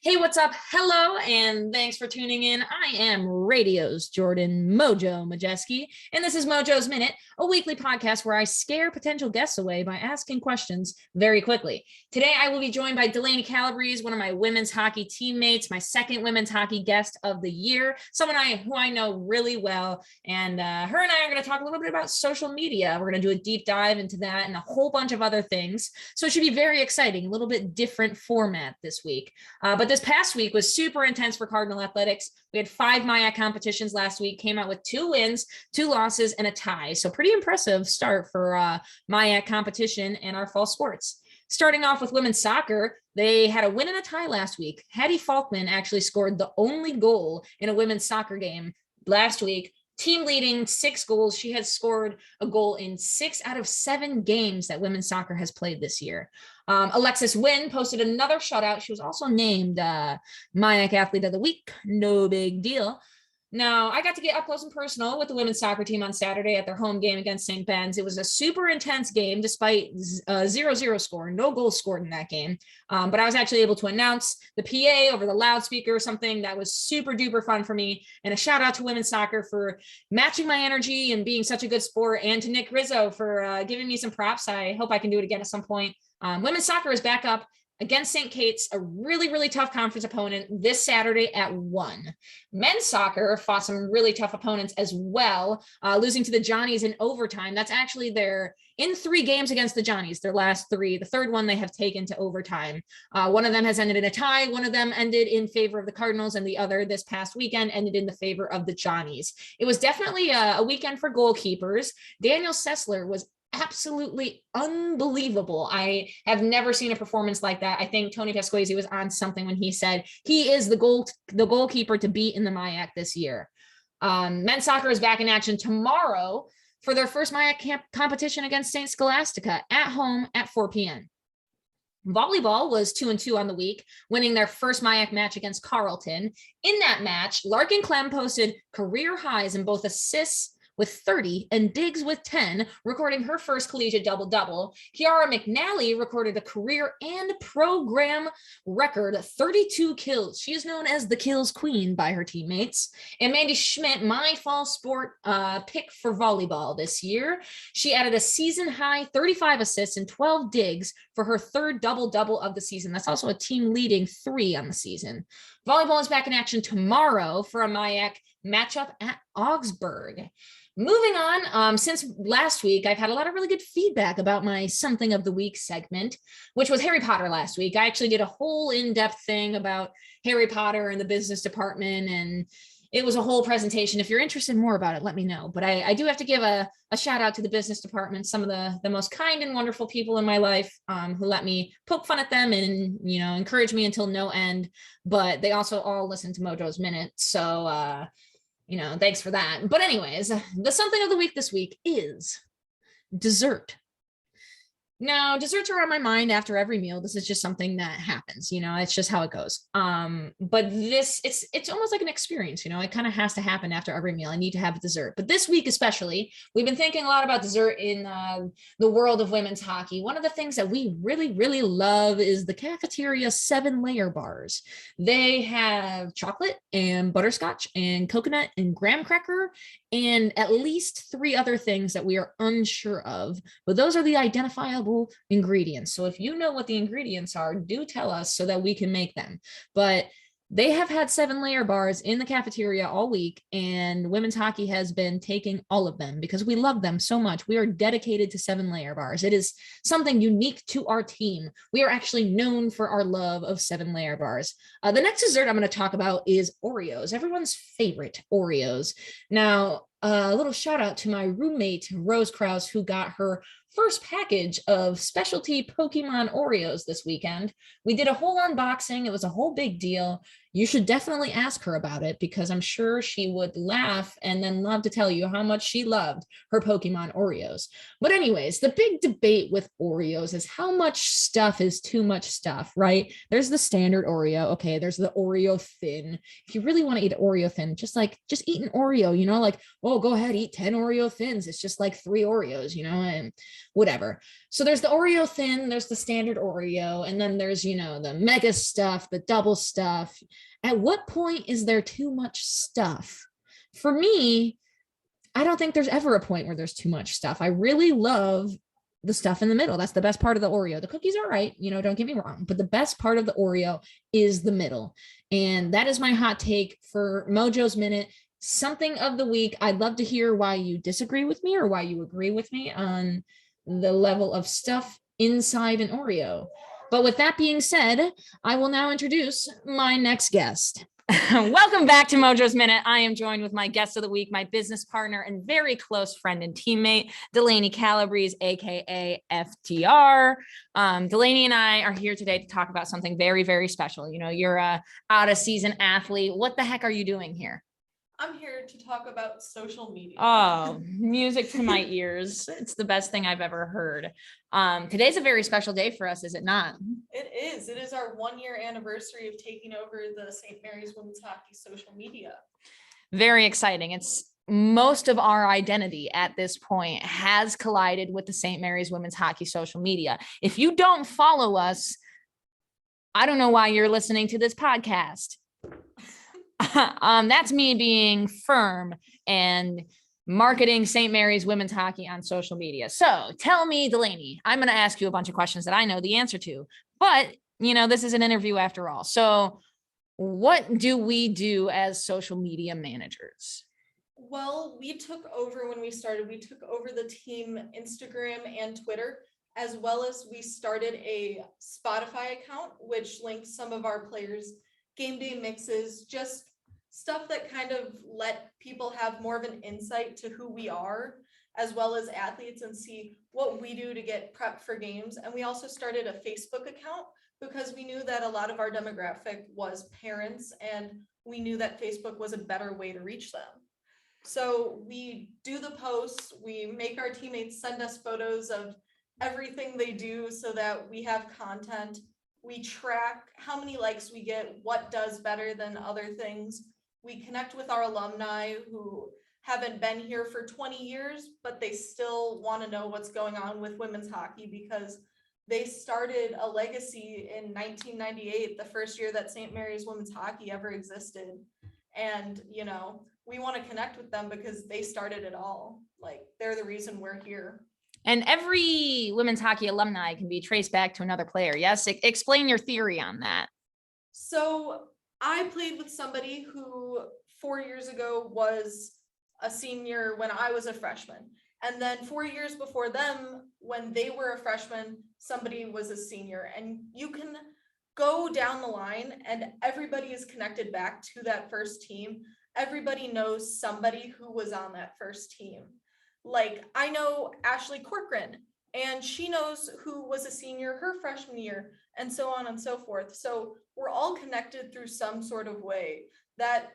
Hey, what's up? Hello, and thanks for tuning in. I am Radio's Jordan Mojo Majeski, and this is Mojo's Minute, a weekly podcast where I scare potential guests away by asking questions very quickly. Today, I will be joined by Delaney Calabrese, one of my women's hockey teammates, my second women's hockey guest of the year, someone who I know really well, and her and I are going to talk a little bit about social media. We're going to do a deep dive into that and a whole bunch of other things, so it should be very exciting, a little bit different format this week. But this past week was super intense for Cardinal Athletics. We had 5 MIAC competitions last week, came out with 2 wins, 2 losses, and a tie. So pretty impressive start for MIAC competition and our fall sports. Starting off with women's soccer, they had a win and a tie last week. Hattie Falkman actually scored the only goal in a women's soccer game last week. Team leading 6 goals. She has scored a goal in 6 out of 7 games that women's soccer has played this year. Alexis Wynn posted another shutout. She was also named MIAC Athlete of the Week. No big deal. Now, I got to get up close and personal with the women's soccer team on Saturday at their home game against St. Ben's. It was a super intense game despite a 0-0 score. No goals scored in that game. But I was actually able to announce the PA over the loudspeaker, something that was super duper fun for me. And a shout out to women's soccer for matching my energy and being such a good sport, and to Nick Rizzo for giving me some props. I hope I can do it again at some point. Women's soccer is back up against St. Kate's, a really, really tough conference opponent this Saturday at 1. Men's soccer fought some really tough opponents as well, losing to the Johnnies in overtime. That's actually in 3 games against the Johnnies, their last 3. The third one they have taken to overtime. One of them has ended in a tie. One of them ended in favor of the Cardinals, and the other this past weekend ended in the favor of the Johnnies. It was definitely a weekend for goalkeepers. Daniel Sessler was absolutely unbelievable. I have never seen a performance like that. I think Tony Pasquesi was on something when he said he is the goalkeeper to beat in the MIAC this year. Men's soccer is back in action tomorrow for their first MIAC competition against St. Scholastica at home at 4 p.m. Volleyball was 2-2 on the week, winning their first MIAC match against Carleton. In that match, Larkin Clem posted career highs in both assists with 30 and Diggs with 10, recording her first collegiate double-double. Kiara McNally recorded a career and program record 32 kills. She is known as the kills queen by her teammates. And Mandy Schmidt, my fall sport pick for volleyball this year. She added a season-high 35 assists and 12 digs for her 3rd double-double of the season. That's also a team-leading 3 on the season. Volleyball is back in action tomorrow for a MIAC matchup at Augsburg. Moving on, since last week, I've had a lot of really good feedback about my Something of the Week segment, which was Harry Potter last week. I actually did a whole in-depth thing about Harry Potter and the business department, and it was a whole presentation. If you're interested more about it, let me know. But I do have to give a shout out to the business department, some of the most kind and wonderful people in my life who let me poke fun at them and, encourage me until no end. But they also all listen to Mojo's Minute. So, thanks for that. But anyways, the Something of the Week this week is dessert. Now, desserts are on my mind after every meal. This is just something that happens, it's just how it goes. But it's almost like an experience, it kind of has to happen after every meal. I need to have a dessert. But this week especially, we've been thinking a lot about dessert in the world of women's hockey. One of the things that we really, really love is the cafeteria 7-layer bars. They have chocolate and butterscotch and coconut and graham cracker and at least 3 other things that we are unsure of, but those are the identifiable ingredients. So if you know what the ingredients are, do tell us so that we can make them. But they have had 7-layer bars in the cafeteria all week, and women's hockey has been taking all of them because we love them so much. We are dedicated to 7-layer bars. It is something unique to our team. We are actually known for our love of 7-layer bars. The next dessert I'm going to talk about is Oreos, everyone's favorite Oreos. Now, a little shout out to my roommate, Rose Krause, who got her first package of specialty Pokemon Oreos this weekend. We did a whole unboxing. It was a whole big deal. You should definitely ask her about it because I'm sure she would laugh and then love to tell you how much she loved her Pokemon Oreos. But anyways, the big debate with Oreos is how much stuff is too much stuff, right? There's the standard Oreo. Okay, there's the Oreo thin. If you really want to eat Oreo thin, just eat an Oreo, like, oh, go ahead, eat 10 Oreo thins. It's just like 3 Oreos, and whatever. So there's the Oreo thin, there's the standard Oreo, and then there's, the mega stuff, the double stuff. At what point is there too much stuff? For me, I don't think there's ever a point where there's too much stuff. I really love the stuff in the middle. That's the best part of the Oreo. The cookies are right, don't get me wrong, but the best part of the Oreo is the middle. And that is my hot take for Mojo's Minute. Something of the week. I'd love to hear why you disagree with me or why you agree with me on the level of stuff inside an Oreo. But with that being said, I will now introduce my next guest. Welcome back to Mojo's Minute. I am joined with my guest of the week, my business partner and very close friend and teammate, Delaney Calabrese, aka FTR. Delaney and I are here today to talk about something very, very special. You're a out-of-season athlete. What the heck are you doing here? I'm here to talk about social media. Oh, music to my ears. It's the best thing I've ever heard. Today's a very special day for us, is it not? It is. It is our 1-year anniversary of taking over the St. Mary's Women's Hockey social media. Very exciting. It's most of our identity at this point has collided with the St. Mary's Women's Hockey social media. If you don't follow us, I don't know why you're listening to this podcast. That's me being firm and marketing St. Mary's Women's Hockey on social media. So tell me, Delaney, I'm going to ask you a bunch of questions that I know the answer to, but this is an interview after all. So what do we do as social media managers? Well, we took over when we started. We took over the team Instagram and Twitter, as well as we started a Spotify account, which links some of our players' game day mixes, just stuff that kind of let people have more of an insight to who we are, as well as athletes, and see what we do to get prepped for games. And we also started a Facebook account because we knew that a lot of our demographic was parents, and we knew that Facebook was a better way to reach them. So we do the posts, we make our teammates send us photos of everything they do so that we have content. We track how many likes we get, what does better than other things. We connect with our alumni who haven't been here for 20 years, but they still want to know what's going on with women's hockey because they started a legacy in 1998, the first year that St. Mary's Women's Hockey ever existed. And, we want to connect with them because they started it all. Like, they're the reason we're here. And every women's hockey alumni can be traced back to another player. Yes. Explain your theory on that. So I played with somebody who 4 years ago was a senior when I was a freshman. And then 4 years before them, when they were a freshman, somebody was a senior. And you can go down the line and everybody is connected back to that first team. Everybody knows somebody who was on that first team. Like, I know Ashley Corcoran, and she knows who was a senior her freshman year, and so on and so forth. So we're all connected through some sort of way. That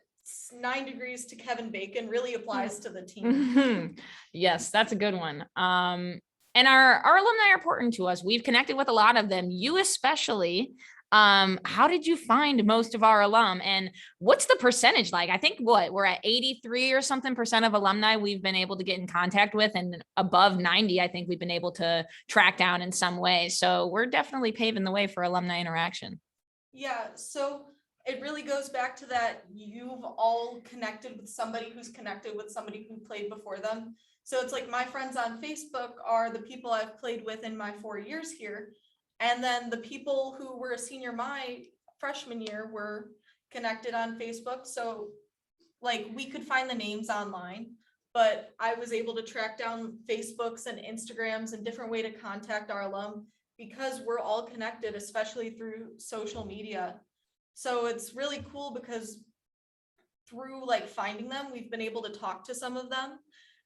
9 degrees to Kevin Bacon really applies to the team. Yes, that's a good one. And our alumni are important to us. We've connected with a lot of them, you especially. How did you find most of our alum, and what's the percentage like? I think we're at 83 or something % of alumni we've been able to get in contact with, and above 90, I think we've been able to track down in some way. So we're definitely paving the way for alumni interaction. Yeah. So it really goes back to that. You've all connected with somebody who's connected with somebody who played before them. So it's like my friends on Facebook are the people I've played with in my 4 years here. And then the people who were a senior my freshman year were connected on Facebook. So like we could find the names online, but I was able to track down Facebooks and Instagrams and different way to contact our alum because we're all connected, especially through social media. So it's really cool because through like finding them, we've been able to talk to some of them,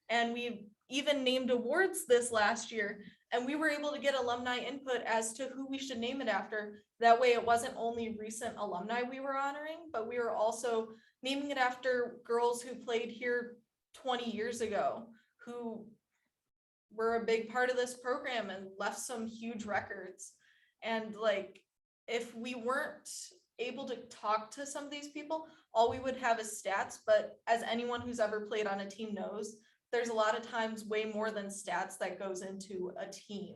and we've even named awards this last year. And we were able to get alumni input as to who we should name it after. That way it wasn't only recent alumni we were honoring, but we were also naming it after girls who played here 20 years ago, who were a big part of this program and left some huge records. And like, if we weren't able to talk to some of these people, all we would have is stats. But as anyone who's ever played on a team knows, there's a lot of times way more than stats that goes into a team.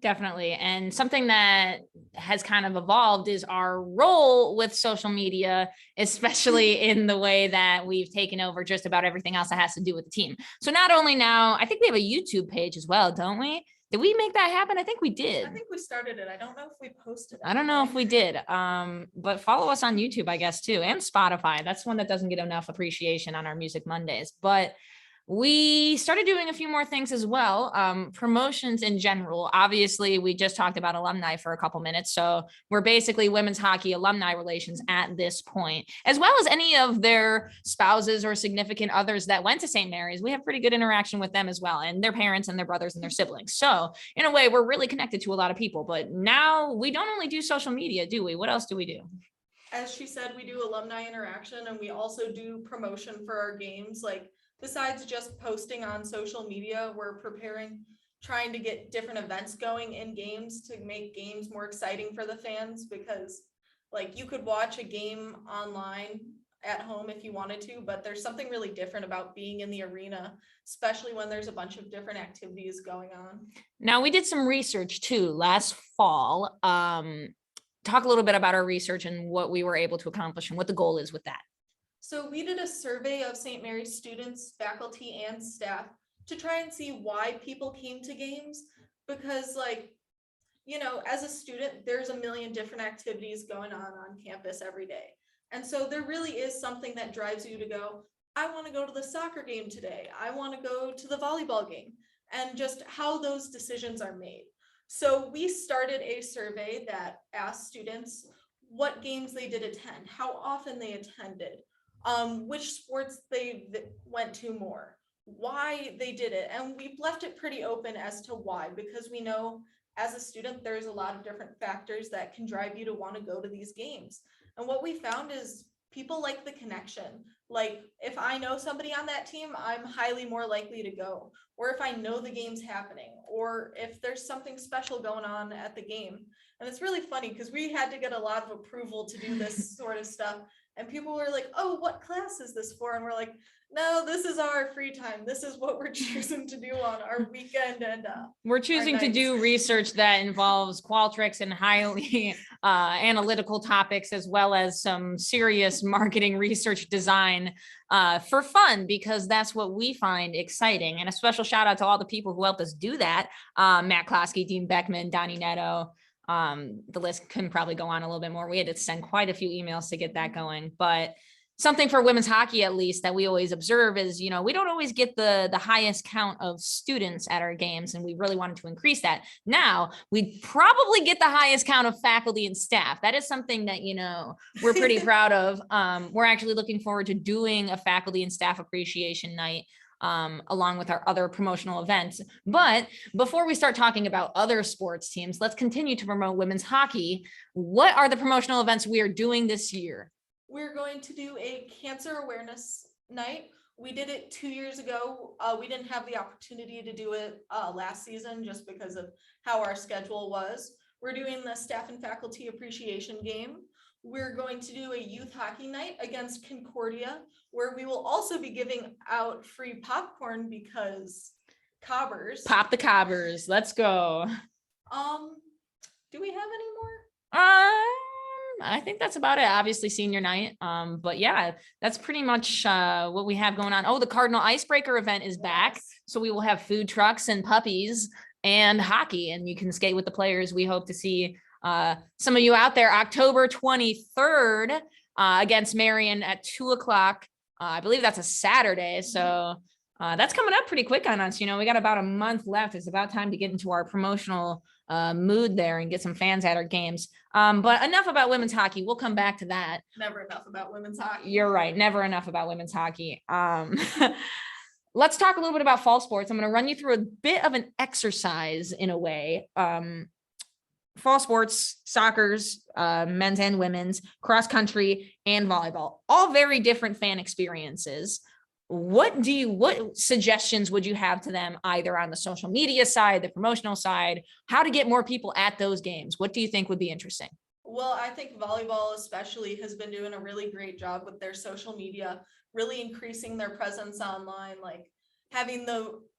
Definitely. And something that has kind of evolved is our role with social media, especially in the way that we've taken over just about everything else that has to do with the team. So not only now, I think we have a YouTube page as well, don't we? Did we make that happen? I think we did. I think we started it. I don't know if we posted it. I don't know if we did. But follow us on YouTube, I guess, too, and Spotify. That's one that doesn't get enough appreciation on our Music Mondays. But we started doing a few more things as well. Promotions in general. Obviously, we just talked about alumni for a couple minutes. So we're basically women's hockey alumni relations at this point, as well as any of their spouses or significant others that went to St. Mary's. We have pretty good interaction with them as well, and their parents and their brothers and their siblings. So in a way, we're really connected to a lot of people. But now we don't only do social media, do we? What else do we do? As she said, we do alumni interaction, and we also do promotion for our games. Like, besides just posting on social media, we're trying to get different events going in games to make games more exciting for the fans, because like you could watch a game online at home if you wanted to, but there's something really different about being in the arena, especially when there's a bunch of different activities going on. Now, we did some research too last fall. Talk a little bit about our research and what we were able to accomplish and what the goal is with that. So we did a survey of St. Mary's students, faculty, and staff to try and see why people came to games, because like, you know, as a student, there's a million different activities going on campus every day. And so there really is something that drives you to go, I want to go to the soccer game today. I want to go to the volleyball game, and just how those decisions are made. So we started a survey that asked students what games they did attend, how often they attended, which sports they went to more, why they did it. And we've left it pretty open as to why, because we know as a student, there's a lot of different factors that can drive you to want to go to these games. And what we found is people like the connection. Like if I know somebody on that team, I'm highly more likely to go. Or if I know the game's happening, or if there's something special going on at the game. And it's really funny because we had to get a lot of approval to do this sort of stuff. And people were like, oh, what class is this for? And we're like, no, this is our free time. This is what we're choosing to do on our weekend. And we're choosing to do research that involves Qualtrics and highly analytical topics, as well as some serious marketing research design for fun, because that's what we find exciting. And a special shout out to all the people who helped us do that. Matt Klosky, Dean Beckman, Donnie Netto. The list can probably go on a little bit more. We had to send quite a few emails to get that going, but something for women's hockey, at least, that we always observe is, you know, we don't always get the highest count of students at our games, and we really wanted to increase that. Now we probably get the highest count of faculty and staff. That is something that, you know, we're pretty proud of. We're actually looking forward to doing a faculty and staff appreciation night along with our other promotional events. But before we start talking about other sports teams, let's continue to promote women's hockey. What are the promotional events we are doing this year? We're going to do a cancer awareness night. We did it 2 years ago. We didn't have the opportunity to do it last season just because of how our schedule was. We're doing the staff and faculty appreciation game. We're going to do a youth hockey night against Concordia, where we will also be giving out free popcorn because cobbers. Pop the cobbers. Let's go. Do we have any more? I think that's about it. Obviously senior night. But yeah, that's pretty much what we have going on. Oh, the Cardinal Icebreaker event is back. So we will have food trucks and puppies and hockey, and you can skate with the players. We hope to see some of you out there October 23rd against Marion at 2:00. I believe that's a Saturday. So that's coming up pretty quick on us. You know, we got about a month left. It's about time to get into our promotional mood there and get some fans at our games. But enough about women's hockey. We'll come back to that. Never enough about women's hockey. You're right. Never enough about women's hockey. Let's talk a little bit about fall sports. I'm going to run you through a bit of an exercise in a way. Fall sports, soccer's, men's and women's, cross country, and volleyball, all very different fan experiences. What suggestions would you have to them, either on the social media side, the promotional side, how to get more people at those games? What do you think would be interesting? Well, I think volleyball especially has been doing a really great job with their social media, really increasing their presence online, like having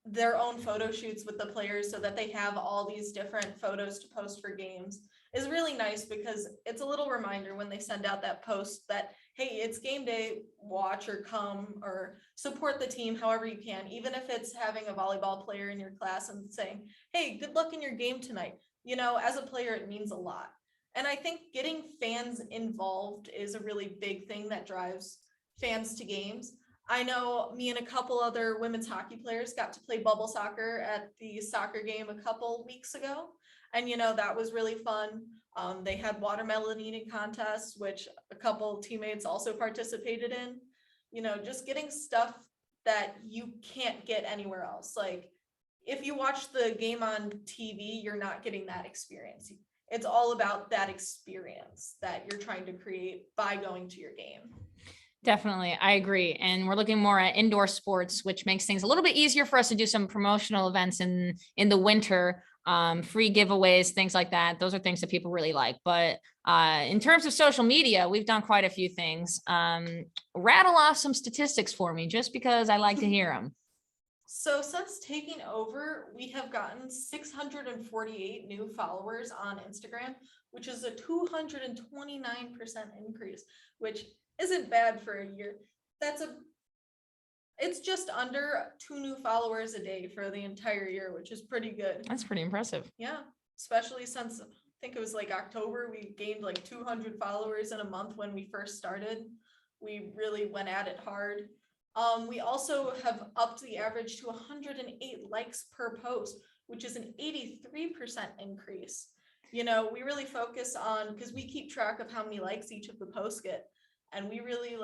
their own photo shoots with the players so that they have all these different photos to post for games is really nice, because it's a little reminder when they send out that post that, hey, it's game day, watch or come or support the team however you can, even if it's having a volleyball player in your class and saying, hey, good luck in your game tonight. As a player, it means a lot. And I think getting fans involved is a really big thing that drives fans to games. I know me and a couple other women's hockey players got to play bubble soccer at the soccer game a couple weeks ago. And, that was really fun. They had watermelon eating contests, which a couple teammates also participated in. Just getting stuff that you can't get anywhere else. Like, if you watch the game on TV, you're not getting that experience. It's all about that experience that you're trying to create by going to your game. Definitely. I agree. And we're looking more at indoor sports, which makes things a little bit easier for us to do some promotional events in the winter, free giveaways, things like that. Those are things that people really like. But in terms of social media, we've done quite a few things. Rattle off some statistics for me, just because I like to hear them. So since taking over, we have gotten 648 new followers on Instagram, which is a 229% increase, which isn't bad for a year. It's just under 2 new followers a day for the entire year, which is pretty good. That's pretty impressive. Yeah, especially since I think it was like October, we gained like 200 followers in a month when we first started. We really went at it hard. We also have upped the average to 108 likes per post, which is an 83% increase. We really focus on, because we keep track of how many likes each of the posts get. And we really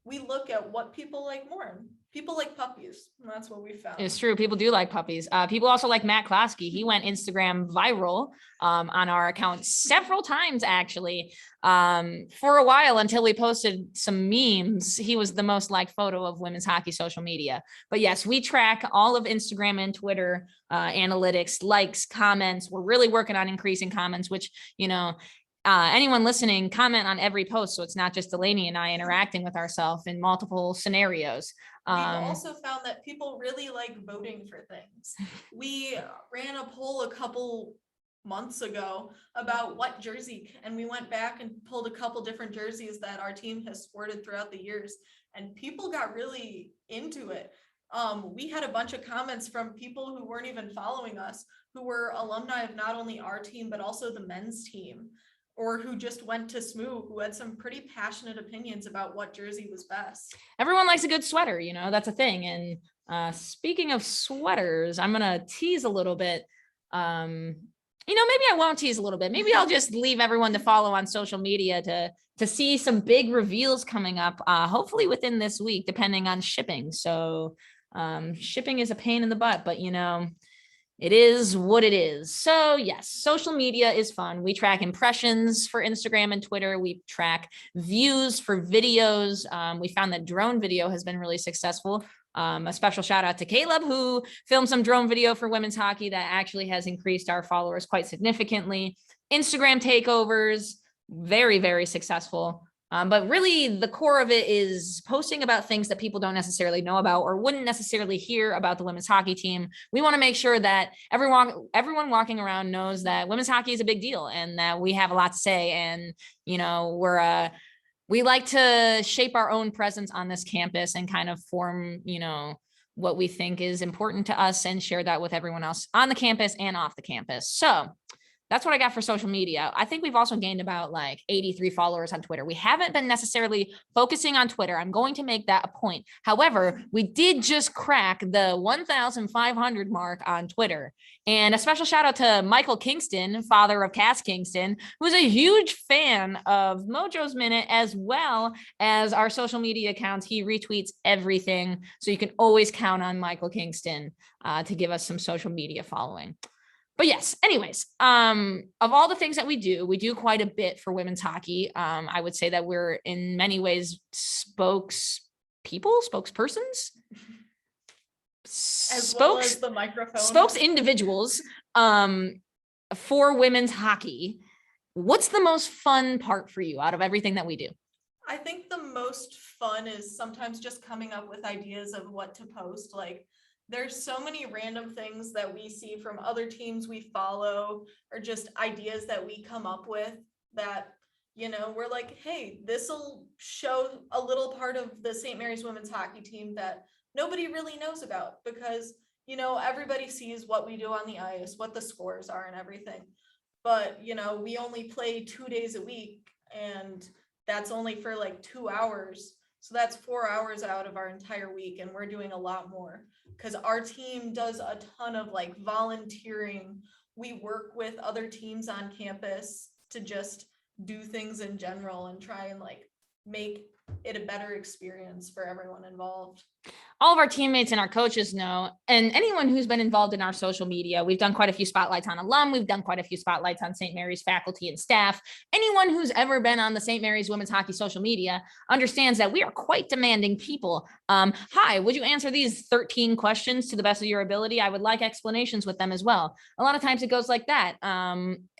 we look at what people like more. People like puppies. And that's what we found. It's true. People do like puppies. People also like Matt Klosky. He went Instagram viral on our account several times, actually. For a while, until we posted some memes, he was the most liked photo of women's hockey social media. But yes, we track all of Instagram and Twitter analytics, likes, comments. We're really working on increasing comments, which, anyone listening, comment on every post. So it's not just Delaney and I interacting with ourselves in multiple scenarios. We've also found that people really like voting for things. We ran a poll a couple months ago about what jersey, and we went back and pulled a couple different jerseys that our team has sported throughout the years, and people got really into it. We had a bunch of comments from people who weren't even following us, who were alumni of not only our team, but also the men's team, or who just went to SMU, who had some pretty passionate opinions about what jersey was best. Everyone likes a good sweater, that's a thing. And speaking of sweaters, I'm going to tease a little bit. Maybe I won't tease a little bit. Maybe I'll just leave everyone to follow on social media to see some big reveals coming up, hopefully within this week, depending on shipping. So shipping is a pain in the butt, but it is what it is. So yes, social media is fun. We track impressions for Instagram and Twitter. We track views for videos. We found that drone video has been really successful. A special shout out to Caleb, who filmed some drone video for women's hockey that actually has increased our followers quite significantly. Instagram takeovers, very, very successful. But really the core of it is posting about things that people don't necessarily know about or wouldn't necessarily hear about the women's hockey team. We want to make sure that everyone walking around knows that women's hockey is a big deal and that we have a lot to say. And, we like to shape our own presence on this campus and kind of form, what we think is important to us and share that with everyone else on the campus and off the campus. So that's what I got for social media. I think we've also gained about 83 followers on Twitter. We haven't been necessarily focusing on Twitter. I'm going to make that a point. However, we did just crack the 1,500 mark on Twitter. And a special shout out to Michael Kingston, father of Cass Kingston, who's a huge fan of Mojo's Minute as well as our social media accounts. He retweets everything. So you can always count on Michael Kingston to give us some social media following. But yes, anyways, of all the things that we do quite a bit for women's hockey. I would say that we're in many ways spokespersons, as well as the microphone, spokes individuals for women's hockey. What's the most fun part for you out of everything that we do? I think the most fun is sometimes just coming up with ideas of what to post. Like There's so many random things that we see from other teams we follow, or just ideas that we come up with that, we're like, hey, this will show a little part of the St. Mary's women's hockey team that nobody really knows about, because, everybody sees what we do on the ice, what the scores are and everything. But, we only play 2 days a week, and that's only for like 2 hours. So that's 4 hours out of our entire week, and we're doing a lot more because our team does a ton of like volunteering. We work with other teams on campus to just do things in general and try and like make it a better experience for everyone involved. All of our teammates and our coaches know, and anyone who's been involved in our social media, we've done quite a few spotlights on alum. We've done quite a few spotlights on St. Mary's faculty and staff. Anyone who's ever been on the St. Mary's women's hockey social media understands that we are quite demanding people. Hi, would you answer these 13 questions to the best of your ability? I would like explanations with them as well. A lot of times it goes like that.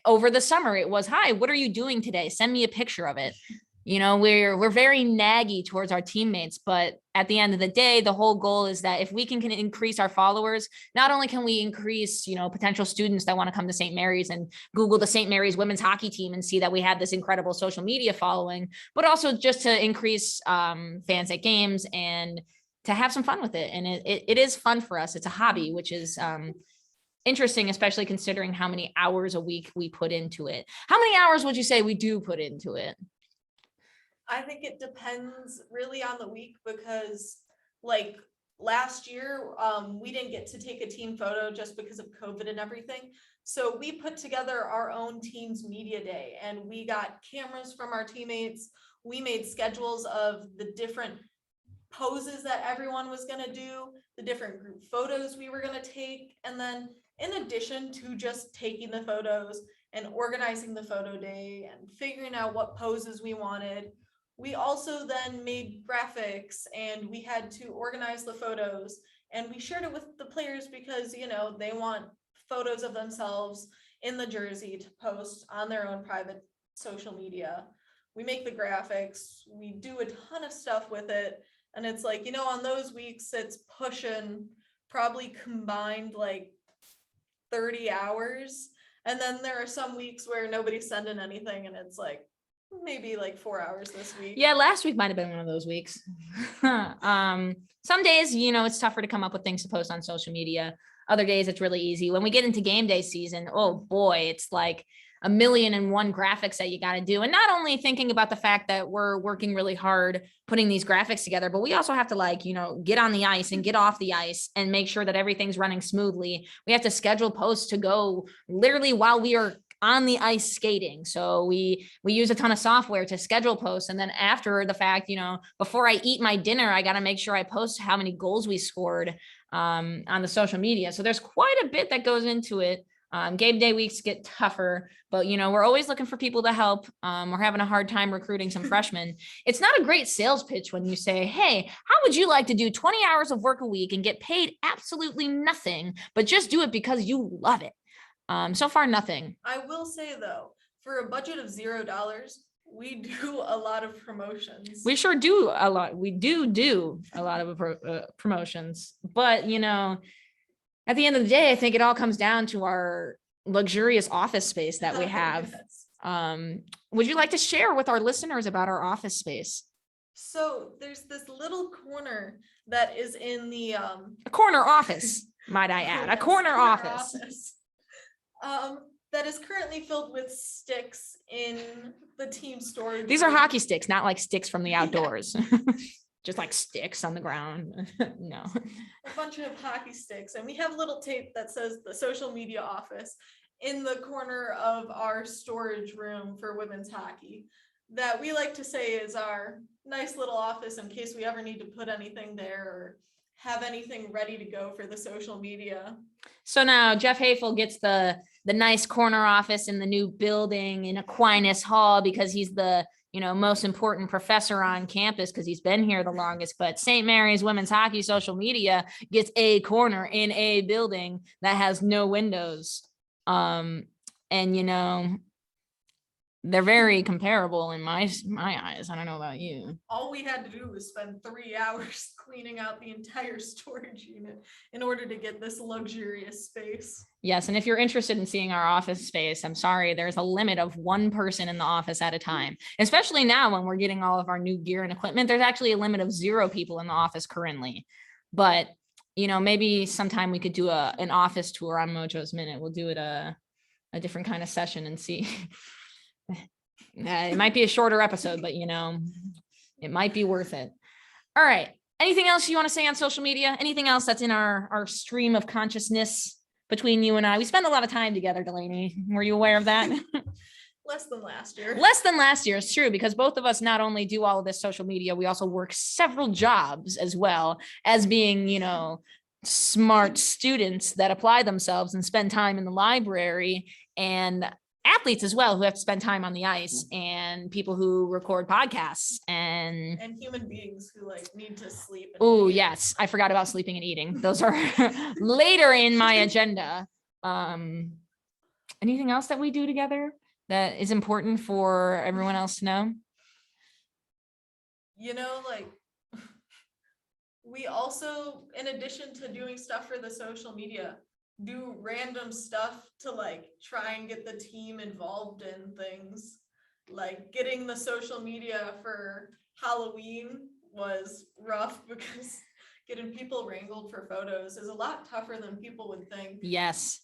Over the summer, it was, hi, what are you doing today? Send me a picture of it. We're very naggy towards our teammates, but at the end of the day, the whole goal is that if we can increase our followers, not only can we increase, potential students that want to come to St. Mary's and Google the St. Mary's women's hockey team and see that we have this incredible social media following, but also just to increase fans at games and to have some fun with it. And it is fun for us. It's a hobby, which is interesting, especially considering how many hours a week we put into it. How many hours would you say we do put into it? I think it depends really on the week, because like last year, we didn't get to take a team photo just because of COVID and everything. So we put together our own team's media day, and we got cameras from our teammates. We made schedules of the different poses that everyone was going to do, the different group photos we were going to take. And then in addition to just taking the photos and organizing the photo day and figuring out what poses we wanted, we also then made graphics, and we had to organize the photos, and we shared it with the players because, they want photos of themselves in the jersey to post on their own private social media. We make the graphics, we do a ton of stuff with it. And it's like, on those weeks, it's pushing probably combined like 30 hours. And then there are some weeks where nobody's sending anything, and it's like, maybe like 4 hours this week. Yeah, last week might have been one of those weeks. Some days, it's tougher to come up with things to post on social media. Other days, it's really easy. When we get into game day season, oh boy, it's like 1,000,001 graphics that you got to do. And not only thinking about the fact that we're working really hard putting these graphics together, but we also have to get on the ice and get off the ice and make sure that everything's running smoothly. We have to schedule posts to go literally while we are on the ice skating. So we use a ton of software to schedule posts. And then after the fact, before I eat my dinner, I got to make sure I post how many goals we scored on the social media. So there's quite a bit that goes into it. Game day weeks get tougher, but we're always looking for people to help. We're having a hard time recruiting some freshmen. It's not a great sales pitch when you say, hey, how would you like to do 20 hours of work a week and get paid absolutely nothing, but just do it because you love it? So far, nothing. I will say though, for a budget of $0, we do a lot of promotions. We sure do a lot. We do a lot of promotions, but at the end of the day, I think it all comes down to our luxurious office space that we have. Yes. Would you like to share with our listeners about our office space? So there's this little corner that is in the a corner office, might I add, a corner office. That is currently filled with sticks in the team storage. These are hockey sticks, not like sticks from the outdoors. Yeah. Just like sticks on the ground. No. A bunch of hockey sticks. And we have little tape that says the social media office in the corner of our storage room for women's hockey, that we like to say is our nice little office in case we ever need to put anything there or have anything ready to go for the social media. So now Jeff Hafel gets the nice corner office in the new building in Aquinas Hall because he's the most important professor on campus because he's been here the longest. But St. Mary's women's hockey social media gets a corner in a building that has no windows. And they're very comparable in my eyes. I don't know about you. All we had to do was spend 3 hours cleaning out the entire storage unit in order to get this luxurious space. Yes, and if you're interested in seeing our office space, I'm sorry, there's a limit of one person in the office at a time, especially now when we're getting all of our new gear and equipment. There's actually a limit of 0 people in the office currently. But, you know, maybe sometime we could do an office tour on Mojo's Minute. We'll do it a different kind of session and see. It might be a shorter episode, but, you know, it might be worth it. All right. Anything else you want to say on social media? Anything else that's in our stream of consciousness between you and I? We spend a lot of time together, Delaney. Were you aware of that? Less than last year. Less than last year. It's true, because both of us not only do all of this social media, we also work several jobs as well as being, you know, smart students that apply themselves and spend time in the library, and athletes as well who have to spend time on the ice, and people who record podcasts and human beings who like need to sleep. Oh yes, I forgot about sleeping and eating. Those are later in my agenda. Anything else that we do together that is important for everyone else to know? You know, like we also, in addition to doing stuff for the social media, do random stuff to like try and get the team involved in things. Like getting the social media for Halloween was rough because getting people wrangled for photos is a lot tougher than people would think. Yes.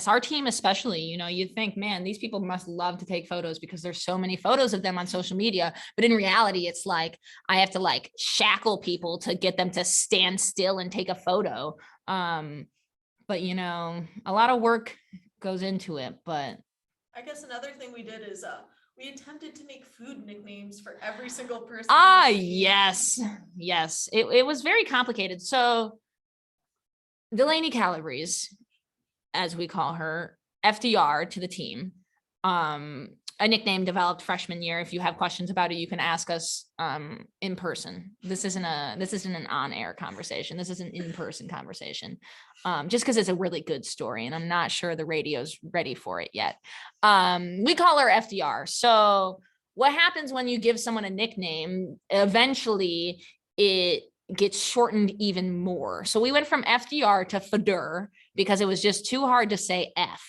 Our team especially, you know, you think, man, these people must love to take photos because there's so many photos of them on social media. But in reality, it's like I have to like shackle people to get them to stand still and take a photo. But, you know, a lot of work goes into it. But I guess another thing we did is we attempted to make food nicknames for every single person. Yes. It was very complicated. So Delaney Calabrese, as we call her, FDR to the team, a nickname developed freshman year. If you have questions about it, you can ask us in person. This isn't an on-air conversation. This is an in-person conversation. Just because it's a really good story, and I'm not sure the radio's ready for it yet. We call her FDR. So what happens when you give someone a nickname, eventually it gets shortened even more. So we went from FDR to Feder because it was just too hard to say F.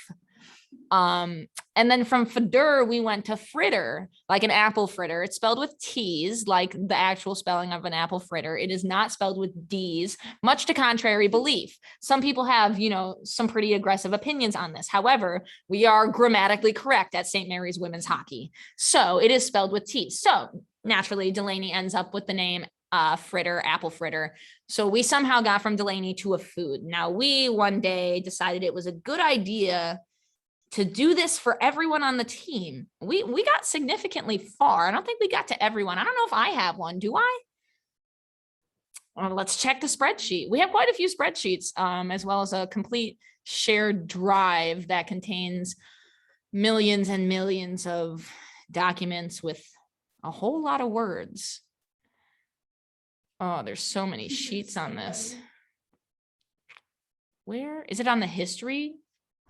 And then from Feder, we went to fritter, like an apple fritter. It's spelled with T's, like the actual spelling of an apple fritter. It is not spelled with D's, much to contrary belief. Some people have, you know, some pretty aggressive opinions on this. However, we are grammatically correct at St. Mary's Women's Hockey. So it is spelled with T's. So naturally, Delaney ends up with the name fritter, apple fritter. So we somehow got from Delaney to a food. Now we one day decided it was a good idea to do this for everyone on the team. We got significantly far. I don't think we got to everyone. I don't know if I have one. Do I? Well, let's check the spreadsheet. We have quite a few spreadsheets, as well as a complete shared drive that contains millions and millions of documents with a whole lot of words. Oh, there's so many sheets on this. Where is it on the history?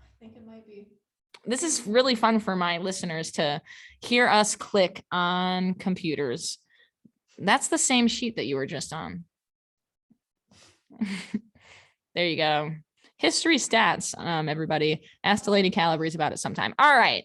I think it might be. This is really fun for my listeners to hear us click on computers. That's the same sheet that you were just on. There you go. History stats, everybody. Ask Delaney Calabrese about it sometime. All right.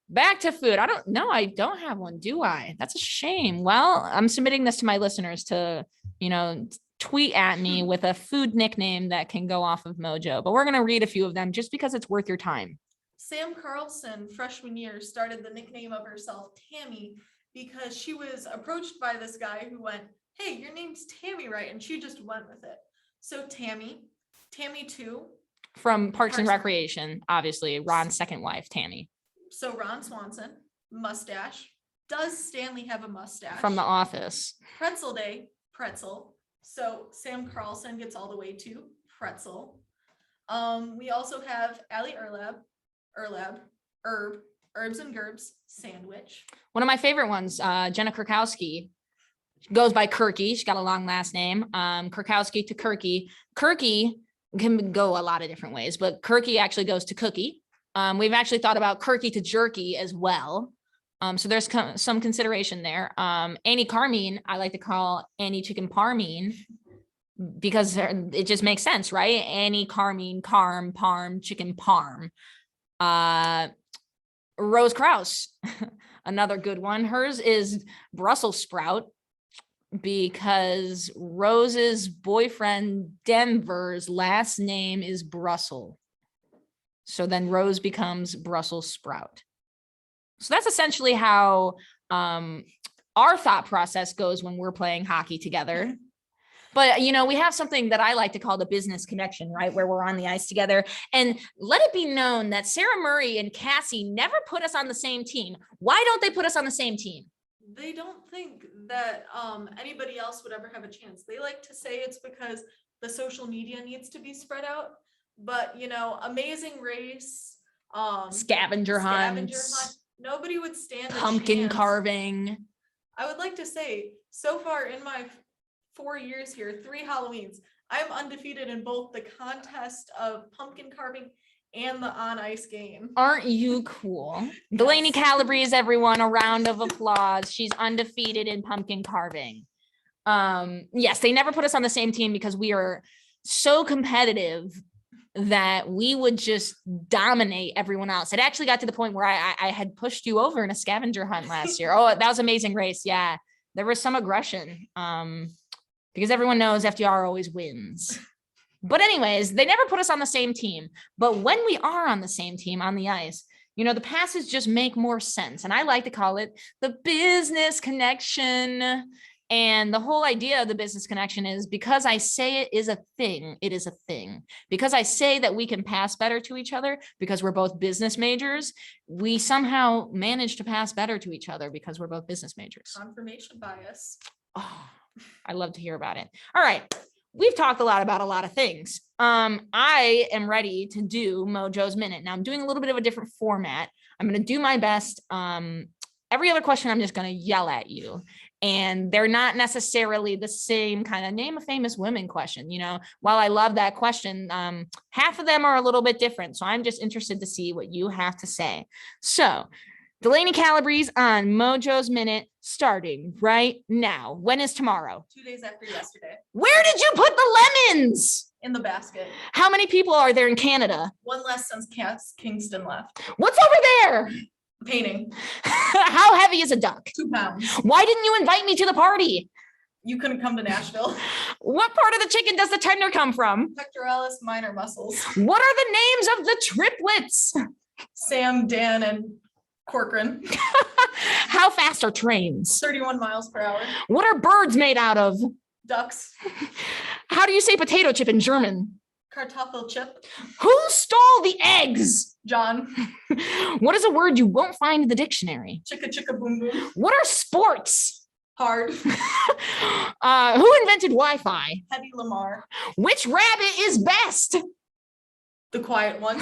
Back to food. I don't have one, do I? That's a shame. Well, I'm submitting this to my listeners to, you know, tweet at me with a food nickname that can go off of Mojo. But we're going to read a few of them just because it's worth your time. Sam Carlson, freshman year, started the nickname of herself Tammy because she was approached by this guy who went, "Hey, your name's Tammy, right?" And she just went with it. So Tammy 2. From Parks and Recreation, obviously, Ron's second wife, Tammy. So Ron Swanson, mustache. Does Stanley have a mustache? From The Office. Pretzel Day, Pretzel. So Sam Carlson gets all the way to Pretzel. We also have Allie Herbs and Gerbs, Sandwich. One of my favorite ones, Jenna Kurkowski, goes by Kirky. She's got a long last name. Kurkowski to Kirky. Kirky can go a lot of different ways, but Kirky actually goes to Cookie. We've actually thought about Kirky to Jerky as well. So there's some consideration there. Annie Carmine, I like to call Annie Chicken Parmine because it just makes sense, right? Annie Carmine, Parm, Chicken Parm. Rose Krause, another good one. Hers is Brussels sprout because Rose's boyfriend Denver's last name is Brussels. So then Rose becomes Brussels sprout. So that's essentially how our thought process goes when we're playing hockey together. But, you know, we have something that I like to call the business connection, right? Where we're on the ice together. And let it be known that Sarah Murray and Cassie never put us on the same team. Why don't they put us on the same team? They don't think that anybody else would ever have a chance. They like to say it's because the social media needs to be spread out. But, you know, Amazing Race, scavenger hunts, nobody would stand pumpkin carving. I would like to say, so far in my 4 years here, 3 Halloweens, I'm undefeated in both the contest of pumpkin carving and the on ice game. Aren't you cool? Yes. Delaney Calabrese, everyone, a round of applause. She's undefeated in pumpkin carving. Yes, they never put us on the same team because we are so competitive that we would just dominate everyone else. It actually got to the point where I had pushed you over in a scavenger hunt last year. Oh, that was Amazing Race. Yeah, there was some aggression because everyone knows FDR always wins. But anyways, they never put us on the same team. But when we are on the same team on the ice, you know, the passes just make more sense. And I like to call it the business connection. And the whole idea of the business connection is because I say it is a thing, it is a thing. Because I say that we can pass better to each other because we're both business majors, we somehow manage to pass better to each other because we're both business majors. Confirmation bias. Oh, I love to hear about it. All right. We've talked a lot about a lot of things. I am ready to do Mojo's Minute. Now I'm doing a little bit of a different format. I'm going to do my best. Every other question, I'm just going to yell at you. And they're not necessarily the same kind of name a famous women question. You know, while I love that question, half of them are a little bit different. So I'm just interested to see what you have to say. So Delaney Calabrese on Mojo's Minute starting right now. When is tomorrow? 2 days after yesterday. Where did you put the lemons? In the basket. How many people are there in Canada? One less since Kingston left. What's over there? Painting. How heavy is a duck? 2 pounds. Why didn't you invite me to the party? You couldn't come to Nashville. What part of the chicken does the tender come from? Pectoralis minor muscles. What are the names of the triplets? Sam, Dan, and Corcoran. How fast are trains? 31 miles per hour. What are birds made out of? Ducks. How do you say potato chip in German? Kartoffelchip. Who stole the eggs? John. What is a word you won't find in the dictionary? Chicka chicka boom boom. What are sports? Hard. Who invented Wi-Fi? Hedy Lamarr. Which rabbit is best? The quiet one.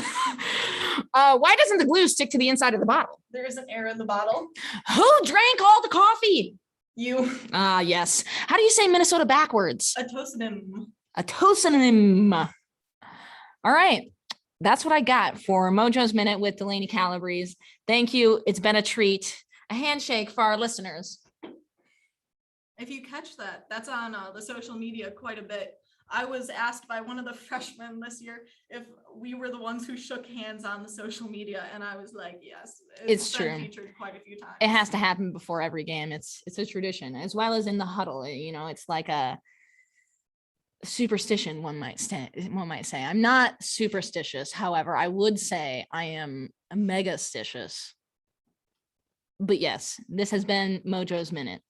Why doesn't the glue stick to the inside of the bottle? There isn't air in the bottle. Who drank all the coffee? You. Yes. How do you say Minnesota backwards? A tosonym. A tosonym. All right. That's what I got for Mojo's Minute with Delaney Calabrese. Thank you. It's been a treat. A handshake for our listeners. If you catch that, that's on the social media quite a bit. I was asked by one of the freshmen this year if we were the ones who shook hands on the social media, and I was like, yes, it's been true. Featured quite a few times. It has to happen before every game. It's a tradition, as well as in the huddle. You know, it's like a superstition, one might say. I'm not superstitious, however, I would say I am a megastitious. But yes, this has been Mojo's Minute.